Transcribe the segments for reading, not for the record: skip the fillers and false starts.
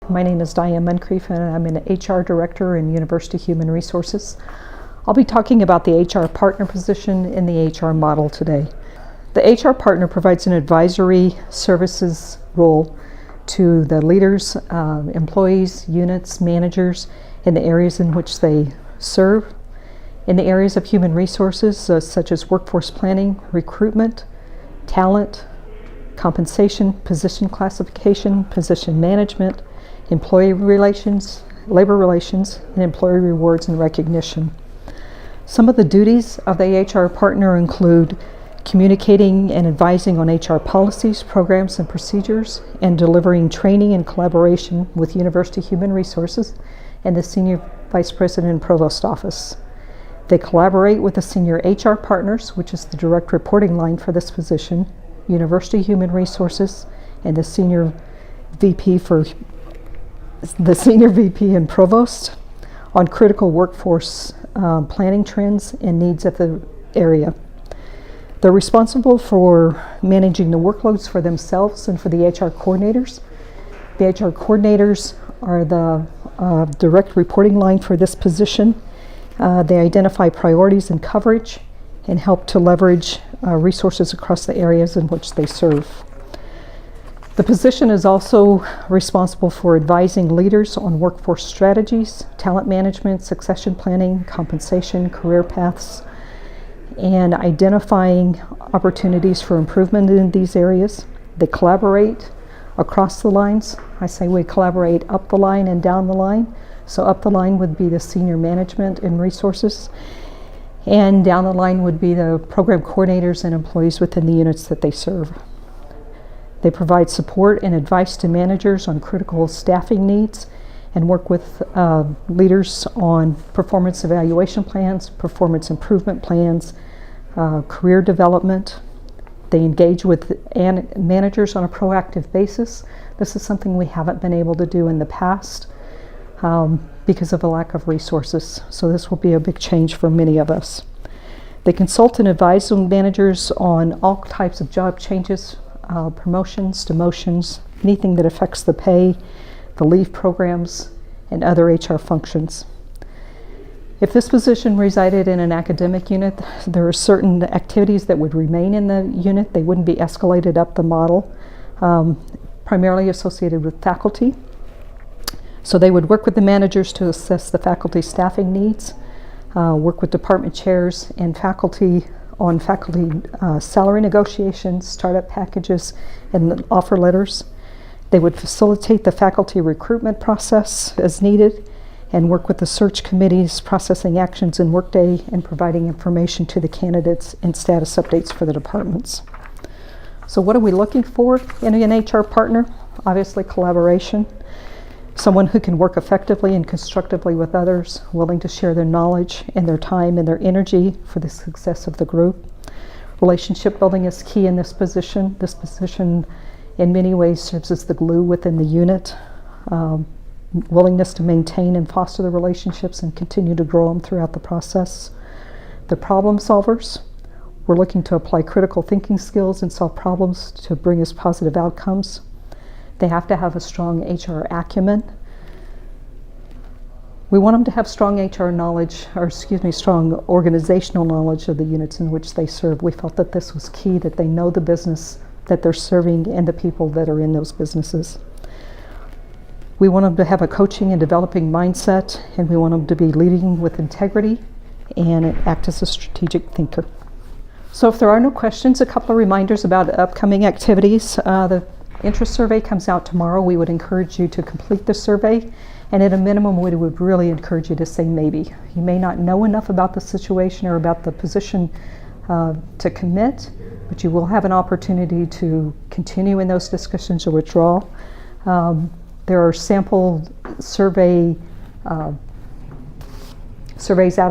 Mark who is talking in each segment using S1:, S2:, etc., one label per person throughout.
S1: My name is Diane Muncrief, and I'm an HR Director in University Human Resources. I'll be talking about the HR partner position in the HR model today. The HR partner provides an advisory services role to the leaders, employees, units, managers in the areas in which they serve. In the areas of human resources, such as workforce planning, recruitment, talent, compensation, position classification, position management, employee relations, labor relations, and employee rewards and recognition. Some of the duties of the HR partner include communicating and advising on HR policies, programs, and procedures, and delivering training and collaboration with University Human Resources and the Senior Vice President and Provost Office. They collaborate with the Senior HR Partners, which is the direct reporting line for this position, University Human Resources, and the Senior VP and Provost on critical workforce planning trends and needs of the area. They're responsible for managing the workloads for themselves and for the HR coordinators. The HR coordinators are the direct reporting line for this position. They identify priorities and coverage and help to leverage resources across the areas in which they serve. The position is also responsible for advising leaders on workforce strategies, talent management, succession planning, compensation, career paths, and identifying opportunities for improvement in these areas. They collaborate across the lines. I say we collaborate up the line and down the line. So up the line would be the senior management and resources, and down the line would be the program coordinators and employees within the units that they serve. They provide support and advice to managers on critical staffing needs and work with leaders on performance evaluation plans, performance improvement plans, career development. They engage with managers on a proactive basis. This is something we haven't been able to do in the past because of a lack of resources. So this will be a big change for many of us. They consult and advise managers on all types of job changes, promotions, demotions, anything that affects the pay, the leave programs, and other HR functions. If this position resided in an academic unit, there are certain activities that would remain in the unit. They wouldn't be escalated up the model, primarily associated with faculty. So they would work with the managers to assess the faculty staffing needs, work with department chairs and faculty on faculty salary negotiations, startup packages, and offer letters. They would facilitate the faculty recruitment process as needed and work with the search committees, processing actions in Workday and providing information to the candidates and status updates for the departments. So what are we looking for in an HR partner? Obviously collaboration. Someone who can work effectively and constructively with others, willing to share their knowledge and their time and their energy for the success of the group. Relationship building is key in this position. This position in many ways serves as the glue within the unit. Willingness to maintain and foster the relationships and continue to grow them throughout the process. The problem solvers. We're looking to apply critical thinking skills and solve problems to bring us positive outcomes. They have to have a strong HR acumen. We want them to have strong HR knowledge, strong organizational knowledge of the units in which they serve. We felt that this was key, that they know the business that they're serving and the people that are in those businesses. We want them to have a coaching and developing mindset, and we want them to be leading with integrity and act as a strategic thinker. So if there are no questions, a couple of reminders about upcoming activities. The interest survey comes out tomorrow. We would encourage you to complete the survey, and at a minimum we would really encourage you to say maybe. You may not know enough about the situation or about the position to commit, but you will have an opportunity to continue in those discussions or withdraw. There are sample surveys out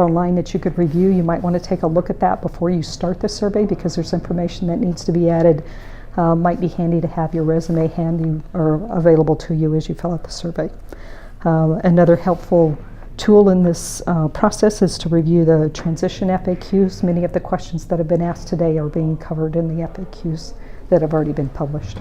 S1: online that you could review. You might want to take a look at that before you start the survey because there's information that needs to be added. Might be handy to have your resume handy or available to you as you fill out the survey. Another helpful tool in this process is to review the transition FAQs. Many of the questions that have been asked today are being covered in the FAQs that have already been published.